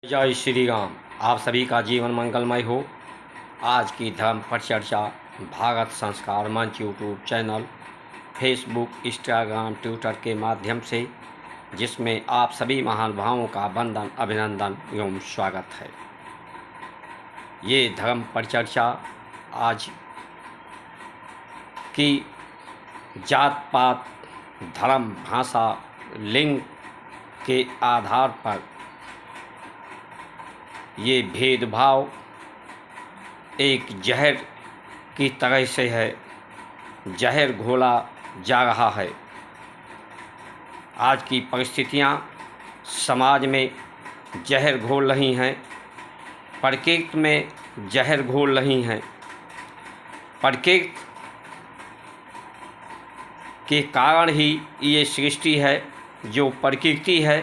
जय श्री राम। आप सभी का जीवन मंगलमय हो। आज की धर्म पर चर्चा भारत संस्कार मंच YouTube channel, Facebook, Instagram, Twitter के माध्यम से, जिसमें आप सभी महानुभावों का वंदन, अभिनंदन एवं स्वागत है। ये धर्म पर चर्चा आज की जात पात, धर्म, भाषा, लिंग के आधार पर ये भेदभाव एक जहर की तरह से है, जहर घोला जा रहा है। आज की परिस्थितियाँ समाज में जहर घोल रही हैं, प्रकृति में जहर घोल रही हैं। प्रकृति के कारण ही ये सृष्टि है। जो प्रकृति है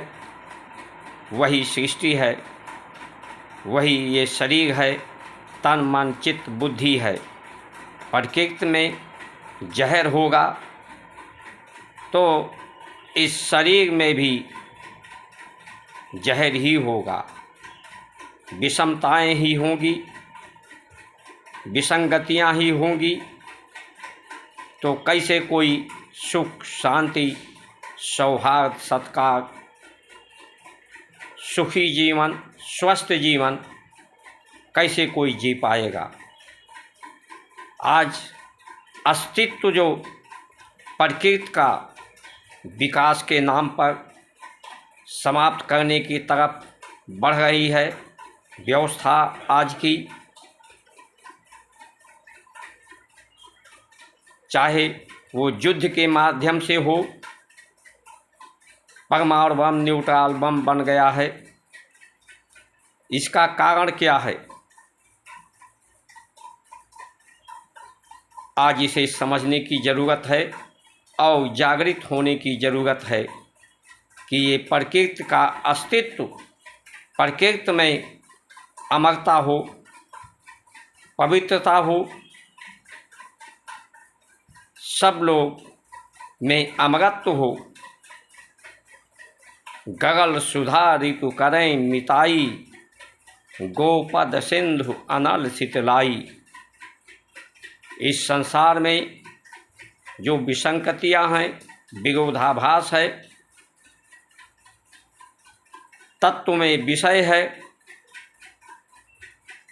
वही सृष्टि है, वही ये शरीर है, तन मन चित्त बुद्धि है। प्रकृति में जहर होगा तो इस शरीर में भी जहर ही होगा, विषमताएं ही होंगी, विसंगतियां ही होंगी। तो कैसे कोई सुख, शांति, सौहार्द, सत्कार, सुखी जीवन, स्वस्थ जीवन कैसे कोई जी पाएगा। आज अस्तित्व जो प्रकृति का विकास के नाम पर समाप्त करने की तरफ बढ़ रही है व्यवस्था आज की, चाहे वो युद्ध के माध्यम से हो। परमाणु बम, न्यूट्रल बम बन गया है। इसका कारण क्या है? आज इसे समझने की ज़रूरत है और जागृत होने की ज़रूरत है कि ये प्रकृति का अस्तित्व, प्रकृति में अमरता हो, पवित्रता हो, सब लोग में अमरत्व हो। गगल सुधा ऋतु करें मिताई, गोपद सिंधु अनल शीतलाई। इस संसार में जो विसंगतियाँ हैं, विरोधाभास है, तत्व में विषय है,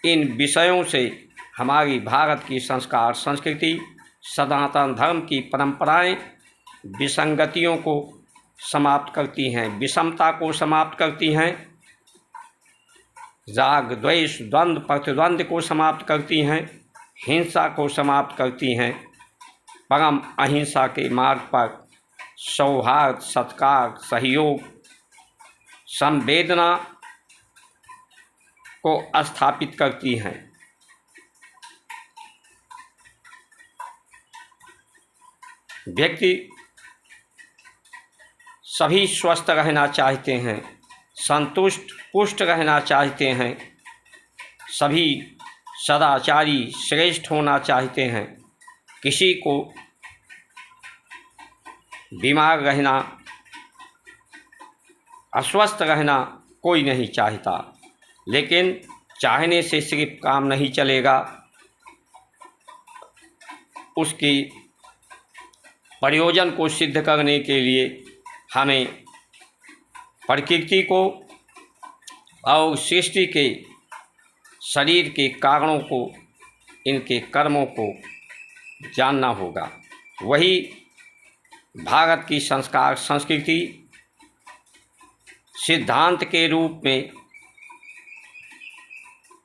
इन विषयों से हमारी भारत की संस्कार, संस्कृति, सनातन धर्म की परंपराएं विसंगतियों को समाप्त करती हैं, विषमता को समाप्त करती हैं, राग, द्वेष, द्वंद्व, प्रतिद्वंद्व को समाप्त करती हैं, हिंसा को समाप्त करती हैं। परम अहिंसा के मार्ग पर सौहार्द, सत्कार, सहयोग, संवेदना को स्थापित करती हैं। व्यक्ति सभी स्वस्थ रहना चाहते हैं, संतुष्ट पुष्ट रहना चाहते हैं, सभी सदाचारी श्रेष्ठ होना चाहते हैं। किसी को बीमार रहना, अस्वस्थ रहना कोई नहीं चाहता। लेकिन चाहने से सिर्फ काम नहीं चलेगा, उसकी प्रयोजन को सिद्ध करने के लिए हमें प्रकृति को और सृष्टि के शरीर के कारणों को, इनके कर्मों को जानना होगा। वही भारत की संस्कार, संस्कृति सिद्धांत के रूप में,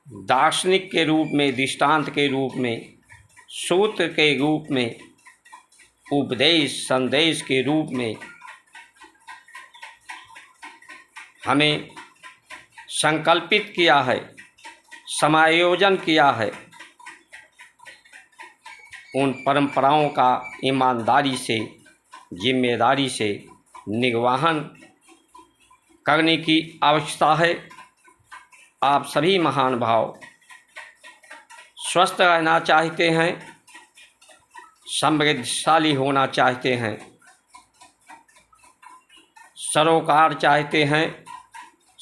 दार्शनिक के रूप में, दृष्टांत के रूप में, सूत्र के रूप में, उपदेश संदेश के रूप में हमें संकल्पित किया है, समायोजन किया है। उन परंपराओं का ईमानदारी से, जिम्मेदारी से निर्वहन करने की आवश्यकता है। आप सभी महान भाव स्वस्थ रहना चाहते हैं, समृद्धशाली होना चाहते हैं, सरोकार चाहते हैं,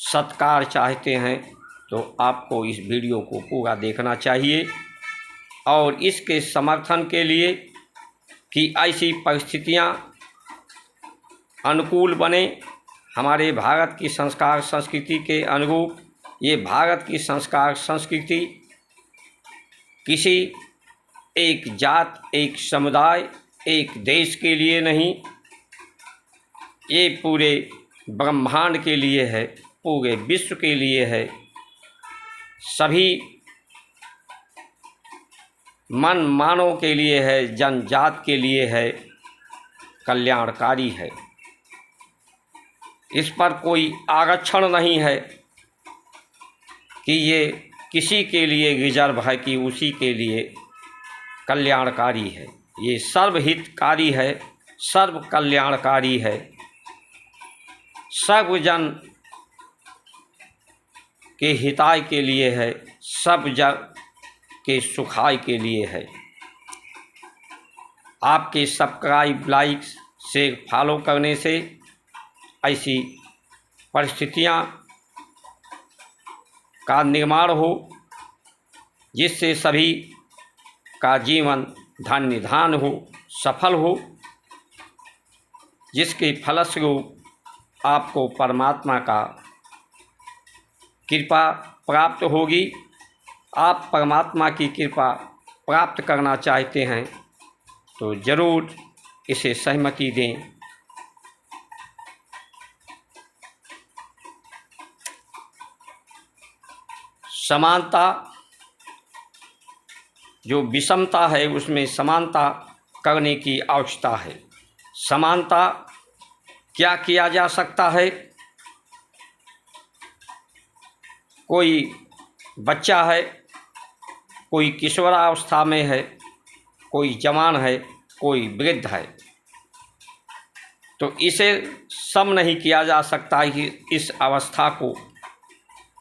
सत्कार चाहते हैं तो आपको इस वीडियो को पूरा देखना चाहिए और इसके समर्थन के लिए कि ऐसी परिस्थितियां अनुकूल बने हमारे भारत की संस्कार संस्कृति के अनुरूप। ये भारत की संस्कार संस्कृति किसी एक जात, एक समुदाय, एक देश के लिए नहीं, ये पूरे ब्रह्मांड के लिए है, पूरे विश्व के लिए है, सभी मन मानव के लिए है, जनजात के लिए है, कल्याणकारी है। इस पर कोई आरक्षण नहीं है कि ये किसी के लिए रिजर्व है कि उसी के लिए कल्याणकारी है। ये सर्वहितकारी है, सर्व कल्याणकारी है, सब जन के हिताय के लिए है, सब जन के सुखाय के लिए है। आपके सब्सक्राइब, लाइक, शेयर, फॉलो करने से ऐसी परिस्थितियां का निर्माण हो जिससे सभी का जीवन धन्य धान हो, सफल हो, जिसके फलस्वरूप आपको परमात्मा का कृपा प्राप्त होगी। आप परमात्मा की कृपा प्राप्त करना चाहते हैं तो ज़रूर इसे सहमति दें। समानता, जो विषमता है उसमें समानता करने की आवश्यकता है। समानता क्या किया जा सकता है? कोई बच्चा है, कोई किशोरावस्था में है, कोई जवान है, कोई वृद्ध है, तो इसे सम नहीं किया जा सकता कि इस अवस्था को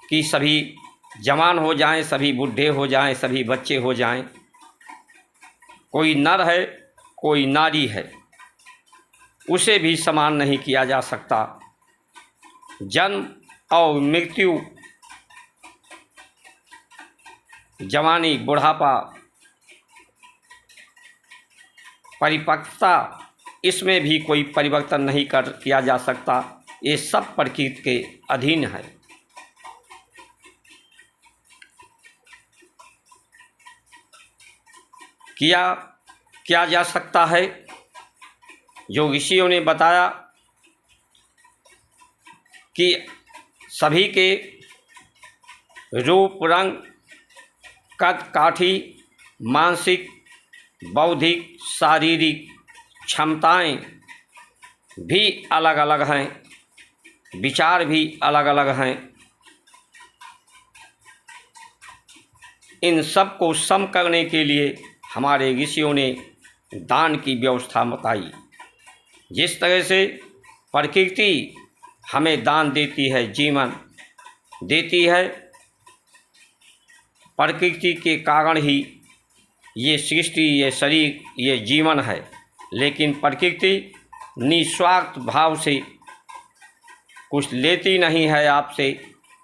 कि सभी जवान हो जाएं, सभी बूढ़े हो जाएं, सभी बच्चे हो जाएं। कोई नर है, कोई नारी है, उसे भी समान नहीं किया जा सकता। जन्म और मृत्यु, जवानी, बुढ़ापा, परिपक्वता, इसमें भी कोई परिवर्तन नहीं किया जा सकता। ये सब प्रकृति के अधीन है। किया जा सकता है जो ऋषियों ने बताया कि सभी के रूप, रंग, कद काठी, मानसिक, बौद्धिक, शारीरिक क्षमताएं भी अलग अलग हैं, विचार भी अलग अलग हैं। इन सब को सम करने के लिए हमारे ऋषियों ने दान की व्यवस्था बताई। जिस तरह से प्रकृति हमें दान देती है, जीवन देती है, प्रकृति के कारण ही ये सृष्टि, ये शरीर, ये जीवन है। लेकिन प्रकृति निस्वार्थ भाव से कुछ लेती नहीं है आपसे,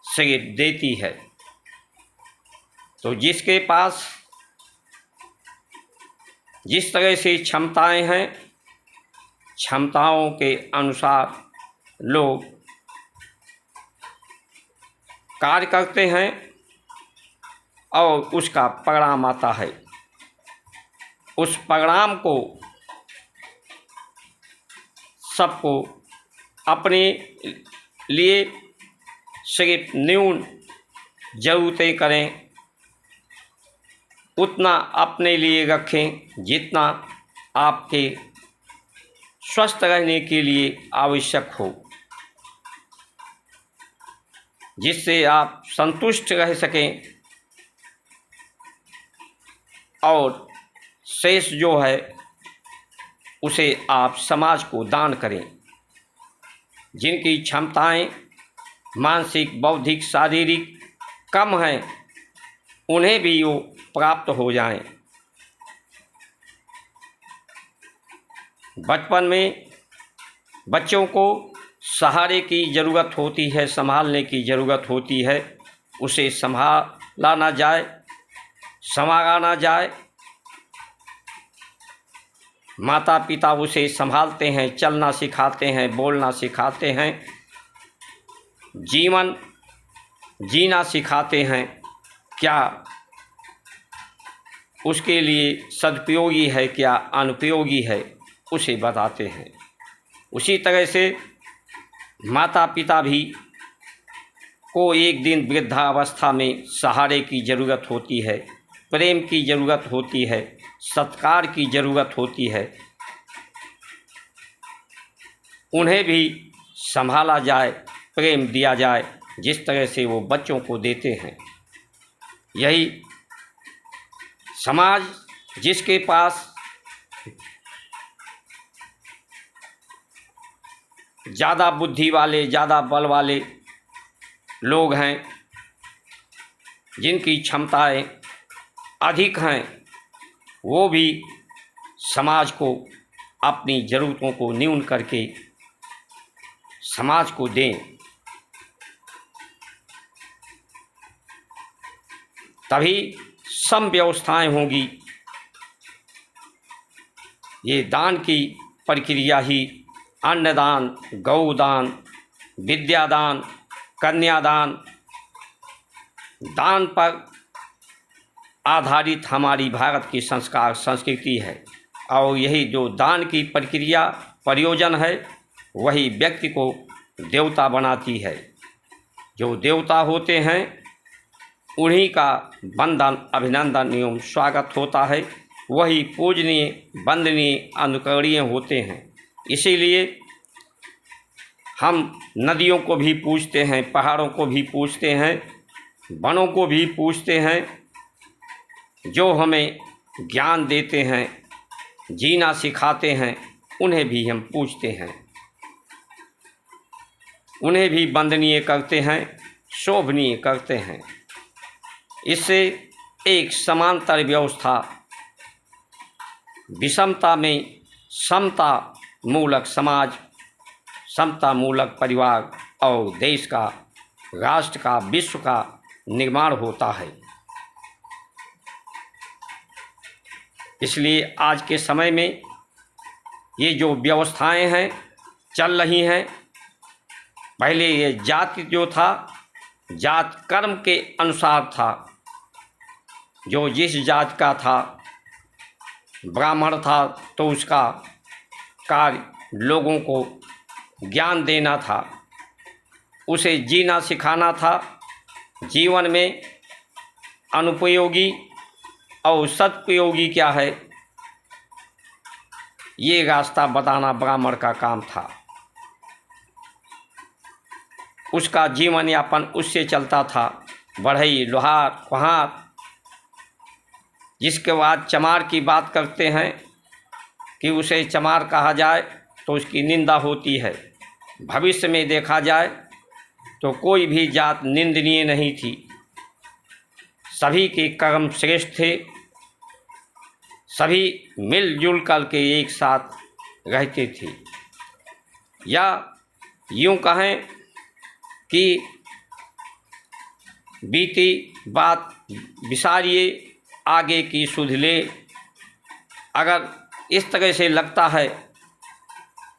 सिर्फ देती है। तो जिसके पास जिस तरह से क्षमताएं हैं, क्षमताओं के अनुसार लोग कार्य करते हैं और उसका परिणाम आता है। उस परिणाम को सबको अपने लिए सिर्फ न्यून ज़रूरतें करें, उतना अपने लिए रखें जितना आपके स्वस्थ रहने के लिए आवश्यक हो, जिससे आप संतुष्ट रह सकें और शेष जो है उसे आप समाज को दान करें। जिनकी क्षमताएं मानसिक, बौद्धिक, शारीरिक कम हैं, उन्हें भी वो प्राप्त हो जाएं। बचपन में बच्चों को सहारे की ज़रूरत होती है, संभालने की ज़रूरत होती है। उसे संभाला ना जाए, संवारा ना जाए, माता पिता उसे संभालते हैं, चलना सिखाते हैं, बोलना सिखाते हैं, जीवन जीना सिखाते हैं। क्या उसके लिए सदुपयोगी है, क्या अनुपयोगी है, उसे बताते हैं। उसी तरह से माता पिता भी को एक दिन वृद्धावस्था में सहारे की ज़रूरत होती है, प्रेम की ज़रूरत होती है, सत्कार की ज़रूरत होती है। उन्हें भी संभाला जाए, प्रेम दिया जाए, जिस तरह से वो बच्चों को देते हैं। यही समाज जिसके पास ज़्यादा बुद्धि वाले, ज़्यादा बल वाले लोग हैं, जिनकी क्षमताएं अधिक हैं, वो भी समाज को अपनी ज़रूरतों को न्यून करके समाज को दें, तभी सम व्यवस्थाएं होंगी। ये दान की प्रक्रिया ही अन्नदान, गौदान, विद्यादान, कन्यादान, दान पर आधारित हमारी भारत की संस्कार संस्कृति है। और यही जो दान की प्रक्रिया प्रयोजन है, वही व्यक्ति को देवता बनाती है। जो देवता होते हैं उन्हीं का वंदन, अभिनंदन एवं स्वागत होता है। वही पूजनीय, वंदनीय, अनुकरणीय होते हैं। इसीलिए हम नदियों को भी पूजते हैं, पहाड़ों को भी पूजते हैं, वनों को भी पूजते हैं, जो हमें ज्ञान देते हैं, जीना सिखाते हैं, उन्हें भी हम पूजते हैं, उन्हें भी वंदनीय करते हैं, शोभनीय करते हैं। इससे एक समांतर व्यवस्था, विषमता में समता मूलक समाज, समता मूलक परिवार और देश का, राष्ट्र का, विश्व का निर्माण होता है। इसलिए आज के समय में ये जो व्यवस्थाएं हैं चल रही हैं, पहले ये जाति जो था, जात कर्म के अनुसार था। जो जिस जात का था, ब्राह्मण था तो उसका कार्य लोगों को ज्ञान देना था, उसे जीना सिखाना था, जीवन में अनुपयोगी और सदुपयोगी क्या है, ये रास्ता बताना ब्राह्मण का काम था। उसका जीवन यापन उससे चलता था। बढ़ई, लोहार, कुम्हार, जिसके बाद चमार की बात करते हैं कि उसे चमार कहा जाए तो उसकी निंदा होती है। भविष्य में देखा जाए तो कोई भी जात निंदनीय नहीं थी, सभी के कर्म श्रेष्ठ थे, सभी मिलजुल कर के एक साथ रहते थे। या यूँ कहें कि बीती बात विसारिए, आगे की सुध ले। अगर इस तरह से लगता है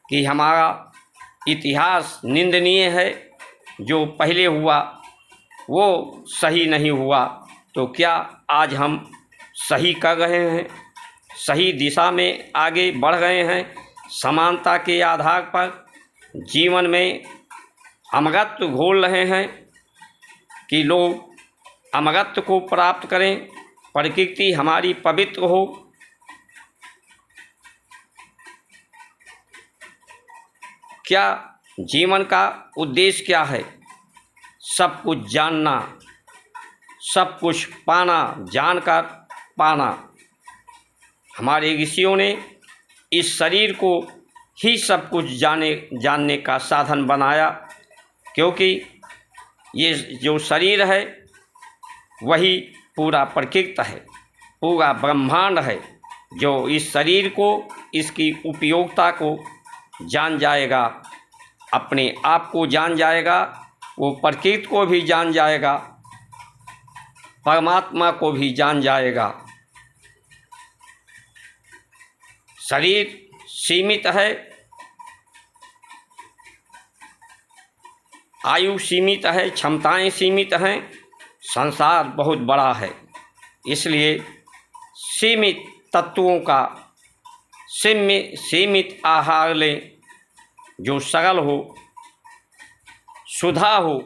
कि हमारा इतिहास निंदनीय है, जो पहले हुआ वो सही नहीं हुआ, तो क्या आज हम सही कर रहे हैं, सही दिशा में आगे बढ़ रहे हैं? समानता के आधार पर जीवन में अमरत्व घोल रहे हैं कि लोग अमरत्व को प्राप्त करें, प्रकृति हमारी पवित्र हो। क्या जीवन का उद्देश्य क्या है? सब कुछ जानना, सब कुछ पाना, जानकर पाना। हमारे ऋषियों ने इस शरीर को ही सब कुछ जानने का साधन बनाया, क्योंकि ये जो शरीर है वही पूरा प्रकृति है, पूरा ब्रह्मांड है। जो इस शरीर को, इसकी उपयोगिता को जान जाएगा, अपने आप को जान जाएगा, वो प्रकृति को भी जान जाएगा, परमात्मा को भी जान जाएगा। शरीर सीमित है, आयु सीमित है, क्षमताएं सीमित हैं, संसार बहुत बड़ा है। इसलिए सीमित तत्वों का सीमित आहार लें, जो सरल हो, सुधा हो,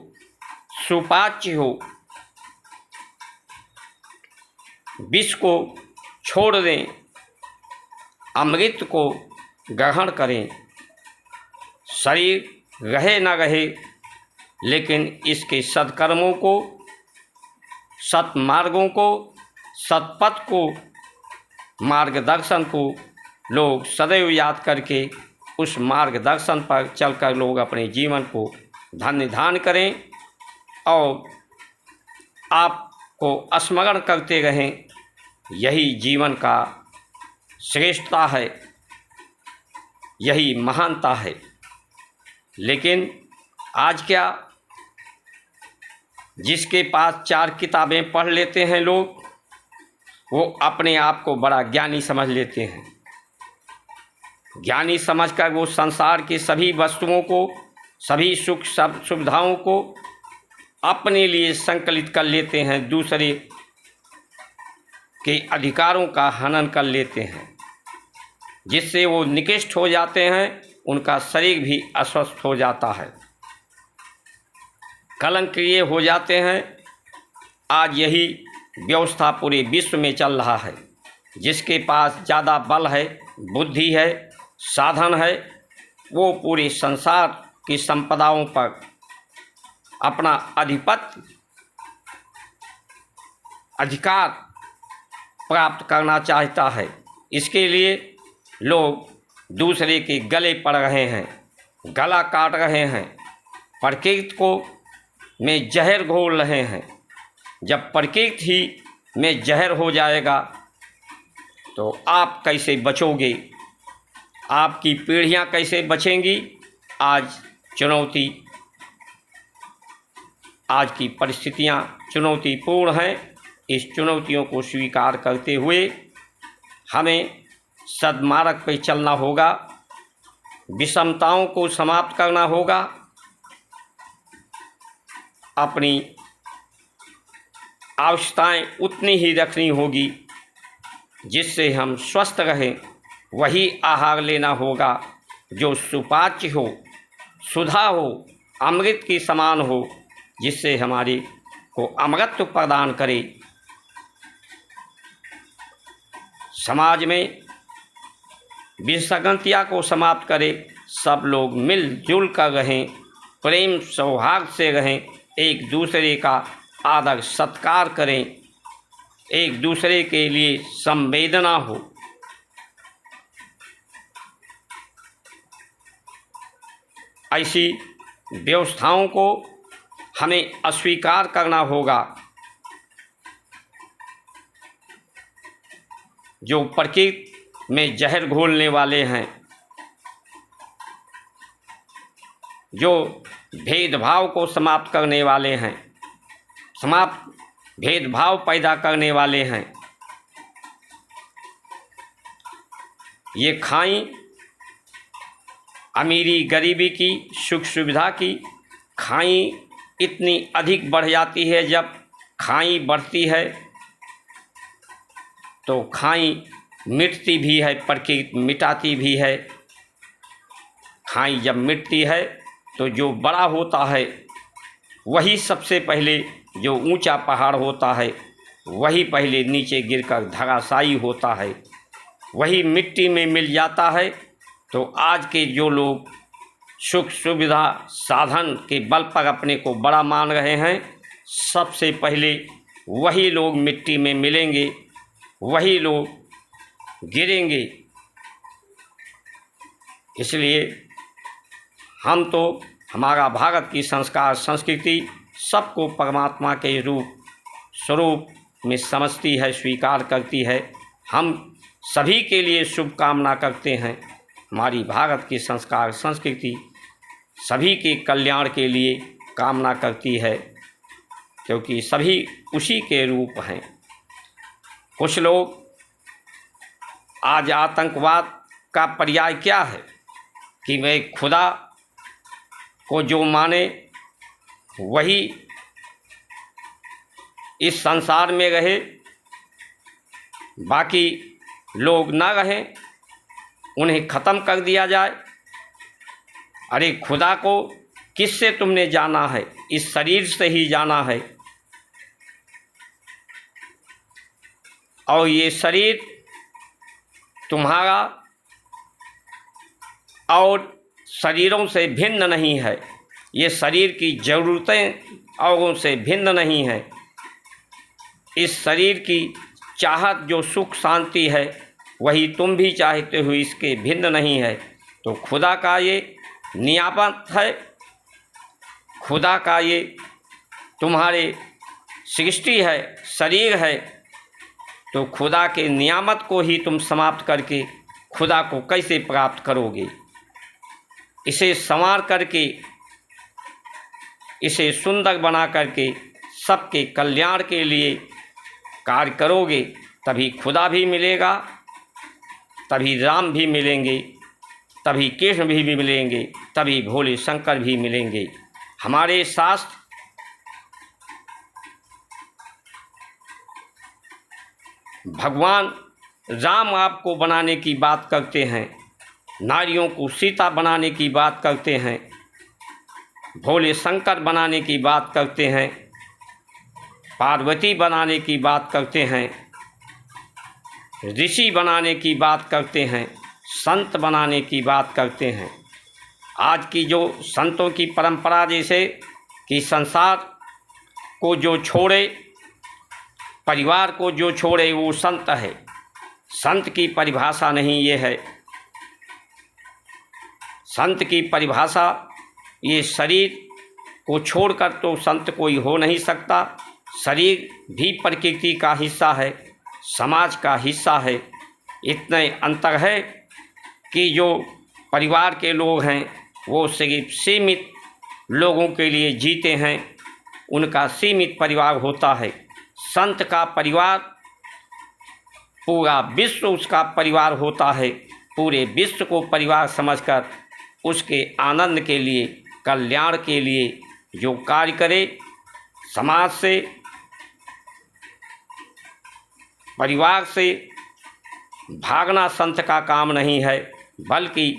सुपाच्य हो। विष को छोड़ दें, अमृत को ग्रहण करें। शरीर रहे न रहे, लेकिन इसके सत्कर्मों को, सत्मार्गों को, सत्पथ को, मार्गदर्शन को लोग सदैव याद करके उस मार्गदर्शन पर चलकर लोग अपने जीवन को धन्य धान करें और आपको स्मरण करते रहें। यही जीवन का श्रेष्ठता है, यही महानता है। लेकिन आज क्या, जिसके पास 4 किताबें पढ़ लेते हैं लोग, वो अपने आप को बड़ा ज्ञानी समझ लेते हैं। ज्ञानी समझकर वो संसार की सभी वस्तुओं को, सभी सुख सुविधाओं को अपने लिए संकलित कर लेते हैं, दूसरे के अधिकारों का हनन कर लेते हैं, जिससे वो निकृष्ट हो जाते हैं, उनका शरीर भी अस्वस्थ हो जाता है, कलंकित हो जाते हैं। आज यही व्यवस्था पूरे विश्व में चल रहा है। जिसके पास ज़्यादा बल है, बुद्धि है, साधन है, वो पूरे संसार की संपदाओं पर अपना अधिकार प्राप्त करना चाहता है। इसके लिए लोग दूसरे के गले पड़ रहे हैं, गला काट रहे हैं, प्रकृति को में जहर घोल रहे हैं। जब प्रकृति ही में जहर हो जाएगा तो आप कैसे बचोगे, आपकी पीढ़ियां कैसे बचेंगी। आज की परिस्थितियां चुनौतीपूर्ण हैं। इस चुनौतियों को स्वीकार करते हुए हमें सद्मार्ग पर चलना होगा, विषमताओं को समाप्त करना होगा, अपनी आवश्यकताएं उतनी ही रखनी होगी जिससे हम स्वस्थ रहें। वही आहार लेना होगा जो सुपाच्य हो, सुधा हो, अमृत की समान हो, जिससे हमारे को अमृत प्रदान करे। समाज में विसंगतियों को समाप्त करे, सब लोग मिलजुल कर रहें, प्रेम सौहार्द से रहें, एक दूसरे का आदर सत्कार करें, एक दूसरे के लिए संवेदना हो। ऐसी व्यवस्थाओं को हमें अस्वीकार करना होगा जो प्रकृति में जहर घोलने वाले हैं, जो भेदभाव को समाप्त करने वाले हैं, भेदभाव पैदा करने वाले हैं। ये खाई अमीरी गरीबी की, सुख सुविधा की खाई इतनी अधिक बढ़ जाती है। जब खाई बढ़ती है तो खाई मिटती भी है, प्रकृति मिटाती भी है। खाई जब मिटती है तो जो बड़ा होता है वही सबसे पहले, जो ऊंचा पहाड़ होता है वही पहले नीचे गिरकर धराशायी होता है, वही मिट्टी में मिल जाता है। तो आज के जो लोग सुख सुविधा साधन के बल पर अपने को बड़ा मान रहे हैं, सबसे पहले वही लोग मिट्टी में मिलेंगे, वही लोग गिरेंगे। इसलिए हम तो, हमारा भारत की संस्कार संस्कृति सबको परमात्मा के स्वरूप में समझती है, स्वीकार करती है। हम सभी के लिए शुभकामना करते हैं। हमारी भारत की संस्कार संस्कृति सभी के कल्याण के लिए कामना करती है, क्योंकि सभी उसी के रूप हैं। कुछ लोग आज आतंकवाद का पर्याय क्या है कि वे खुदा को जो माने वही इस संसार में रहे, बाकी लोग ना रहें, उन्हें ख़त्म कर दिया जाए। अरे खुदा को किससे तुमने जाना है? इस शरीर से ही जाना है। और ये शरीर तुम्हारा और शरीरों से भिन्न नहीं है। ये शरीर की ज़रूरतें औरों से भिन्न नहीं है। इस शरीर की चाहत जो सुख शांति है वही तुम भी चाहते हो, इसके भिन्न नहीं है। तो खुदा का ये नियामत है, खुदा का ये तुम्हारे सृष्टि है, शरीर है। तो खुदा के नियामत को ही तुम समाप्त करके खुदा को कैसे प्राप्त करोगे? इसे संवार करके, इसे सुंदर बना करके सबके कल्याण के लिए कार्य करोगे, तभी खुदा भी मिलेगा, तभी राम भी मिलेंगे, तभी कृष्ण भी मिलेंगे, तभी भोले शंकर भी मिलेंगे। हमारे शास्त्र भगवान राम आपको बनाने की बात करते हैं, नारियों को सीता बनाने की बात करते हैं, भोले शंकर बनाने की बात करते हैं, पार्वती बनाने की बात करते हैं, ऋषि बनाने की बात करते हैं, संत बनाने की बात करते हैं। आज की जो संतों की परंपरा जैसे कि संसार को जो छोड़े, परिवार को जो छोड़े वो संत है। संत की परिभाषा नहीं ये है। संत की परिभाषा ये शरीर को छोड़कर तो संत कोई हो नहीं सकता। शरीर भी प्रकृति का हिस्सा है, समाज का हिस्सा है। इतने अंतर है कि जो परिवार के लोग हैं वो सिर्फ सीमित लोगों के लिए जीते हैं, उनका सीमित परिवार होता है। संत का परिवार पूरा विश्व उसका परिवार होता है। पूरे विश्व को परिवार समझकर उसके आनंद के लिए, कल्याण के लिए जो कार्य करे, समाज से, परिवार से भागना संत का काम नहीं है, बल्कि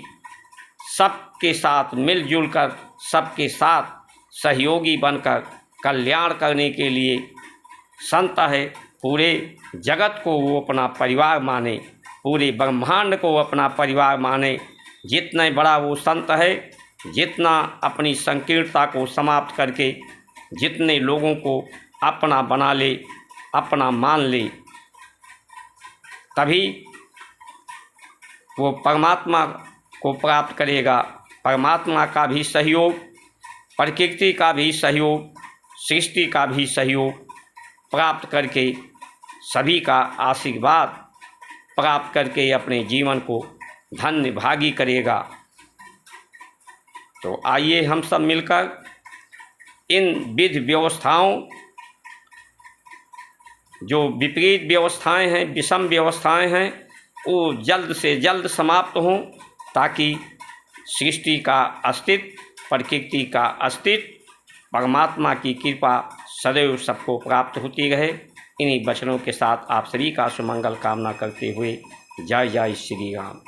सबके साथ मिलजुल कर, सबके साथ सहयोगी बनकर कल्याण करने के लिए संत है। पूरे जगत को वो अपना परिवार माने, पूरे ब्रह्मांड को अपना परिवार माने। जितना बड़ा वो संत है, जितना अपनी संकीर्णता को समाप्त करके जितने लोगों को अपना बना ले, अपना मान ले, तभी वो परमात्मा को प्राप्त करेगा। परमात्मा का भी सहयोग, प्रकृति का भी सहयोग, सृष्टि का भी सहयोग प्राप्त करके, सभी का आशीर्वाद प्राप्त करके अपने जीवन को धन्य भागी करेगा। तो आइए हम सब मिलकर इन विधि व्यवस्थाओं, जो विपरीत व्यवस्थाएं हैं, विषम व्यवस्थाएं हैं, वो जल्द से जल्द समाप्त हों, ताकि सृष्टि का अस्तित्व, प्रकृति का अस्तित्व, परमात्मा की कृपा सदैव सबको प्राप्त होती रहे। इन्हीं वचनों के साथ आप सभी का सुमंगल कामना करते हुए जय जय श्री राम।